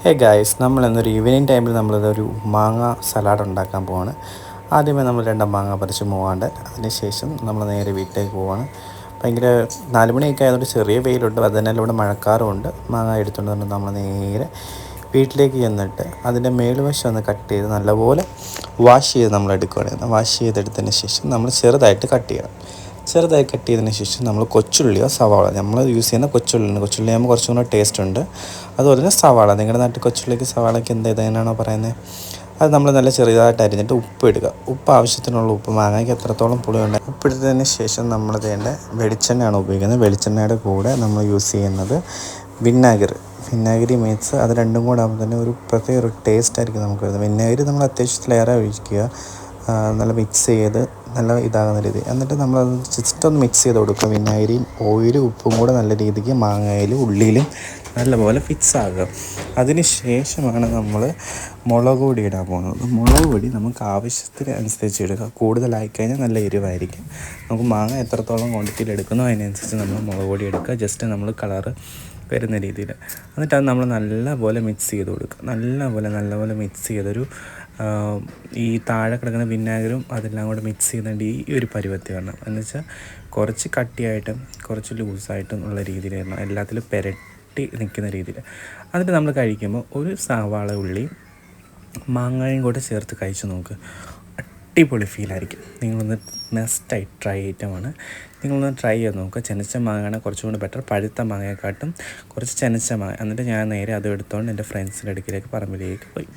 Hey guys, നമ്മൾ ഇന്നൊരു evening ടൈമിൽ നമ്മളിതൊരു മാങ്ങ സലാഡ് ഉണ്ടാക്കാൻ പോവാണ്. ആദ്യമേ നമ്മൾ 2 മാങ്ങ പറിച്ച് പോവാണ്ട് അതിനുശേഷം നമ്മൾ നേരെ വീട്ടിലേക്ക് പോവാണ്. ഭയങ്കര 4 മണിയൊക്കെ ആയതുകൊണ്ട് ചെറിയ വെയിലുണ്ട്, അതിനാൽ ഇവിടെ മഴക്കാറുമുണ്ട്. മാങ്ങ എടുത്തുകൊണ്ട് വന്ന് നമ്മൾ നേരെ വീട്ടിലേക്ക് ചെന്നിട്ട് അതിൻ്റെ മേൽവശം ഒന്ന് കട്ട് ചെയ്ത് നല്ലപോലെ വാഷ് ചെയ്ത് നമ്മൾ എടുക്കുകയാണ്. വാഷ് ചെയ്തെടുത്തതിന് ശേഷം നമ്മൾ ചെറുതായിട്ട് കട്ട് ചെയ്യണം. ചെറുതായി കട്ട് ചെയ്തതിന് ശേഷം നമ്മൾ കൊച്ചുള്ളിയോ സവാള, നമ്മൾ യൂസ് ചെയ്യുന്ന കൊച്ചുള്ളിയാണ്. കൊച്ചുള്ളി ആകുമ്പോൾ കുറച്ചും കൂടെ ടേസ്റ്റ് ഉണ്ട്. അതുപോലെ തന്നെ സവാള, നിങ്ങളുടെ നാട്ടിൽ കൊച്ചുള്ളിക്ക് സവാളയ്ക്ക് എങ്ങനെയാണോ പറയുന്നത്, അത് നമ്മൾ നല്ല ചെറുതായിട്ട് അരിഞ്ഞിട്ട് ഉപ്പ് ഇടുക. ഉപ്പ് ആവശ്യത്തിനുള്ള ഉപ്പ്, മാങ്ങയ്ക്ക് എത്രത്തോളം പുളിയുണ്ട് ഉപ്പിട്ടതിന് ശേഷം നമ്മൾ വേണ്ട വെളിച്ചെണ്ണയാണ് ഉപയോഗിക്കുന്നത്. വെളിച്ചെണ്ണയുടെ കൂടെ നമ്മൾ യൂസ് ചെയ്യുന്നത് വിനാഗിരി മീൻസ് അത് രണ്ടും കൂടെ ആകുമ്പോൾ തന്നെ ഒരു പ്രത്യേക ഒരു ടേസ്റ്റ് ആയിരിക്കും നമുക്ക് വരുന്നത്. വിനാഗിരി നമ്മൾ അത്യാവശ്യത്തിലേറെ ഒഴിക്കുക, നല്ല മിക്സ് ചെയ്ത് നല്ല ഇതാകുന്ന രീതി. എന്നിട്ട് നമ്മളത് ജസ്റ്റ് ഒന്ന് മിക്സ് ചെയ്ത് കൊടുക്കുക. വിനാഗിരിയും ഓയിലും ഉപ്പും കൂടെ നല്ല രീതിക്ക് മാങ്ങയിലും ഉള്ളിയിലും നല്ലപോലെ ഫിക്സ് ആകുക. അതിന് ശേഷമാണ് നമ്മൾ മുളക് പൊടി ഇടാൻ പോകുന്നത്. മുളക് പൊടി നമുക്ക് ആവശ്യത്തിന് അനുസരിച്ച് ഇടുക. കൂടുതലായിക്കഴിഞ്ഞാൽ നല്ല എരിവായിരിക്കും. നമുക്ക് മാങ്ങ എത്രത്തോളം ക്വാണ്ടിറ്റിയിൽ എടുക്കുന്നോ അതിനനുസരിച്ച് നമ്മൾ മുളക് പൊടി എടുക്കുക. ജസ്റ്റ് നമ്മൾ കളറ് വരുന്ന രീതിയിൽ. എന്നിട്ട് അത് നമ്മൾ നല്ലപോലെ മിക്സ് ചെയ്ത് കൊടുക്കുക. നല്ലപോലെ മിക്സ് ചെയ്തൊരു ഈ താഴെ കിടക്കുന്ന വിനാഗിരും അതെല്ലാം കൂടെ മിക്സ് ചെയ്യുന്നുണ്ട് ഈ ഒരു പരുവത്തിൽ വരണം. എന്ന് വെച്ചാൽ കുറച്ച് കട്ടിയായിട്ടും കുറച്ച് ലൂസായിട്ടും ഉള്ള രീതിയിൽ വരണം, എല്ലാത്തിലും പുരട്ടി നിൽക്കുന്ന രീതിയിൽ. എന്നിട്ട് നമ്മൾ കഴിക്കുമ്പോൾ ഒരു സവാള ഉള്ളി മാങ്ങയും കൂടെ ചേർത്ത് കഴിച്ച് നോക്ക്, അടിപൊളി ഫീലായിരിക്കും. നിങ്ങളൊന്ന് മസ്റ്റായി ട്രൈ ഐറ്റമാണ്. നിങ്ങളൊന്ന് ട്രൈ ചെയ്ത് നോക്കുക. ചെനച്ച മാങ്ങയാണ് കുറച്ചും കൂടി ബെറ്റർ, പഴുത്ത മാങ്ങയെക്കാട്ടും കുറച്ച് ചെനച്ച മാങ്ങ. എന്നിട്ട് ഞാൻ നേരെ അത് എടുത്തുകൊണ്ട് എൻ്റെ ഫ്രണ്ട്സിൻ്റെ അടുക്കിലേക്ക് പറമ്പിലേക്ക് പോയി.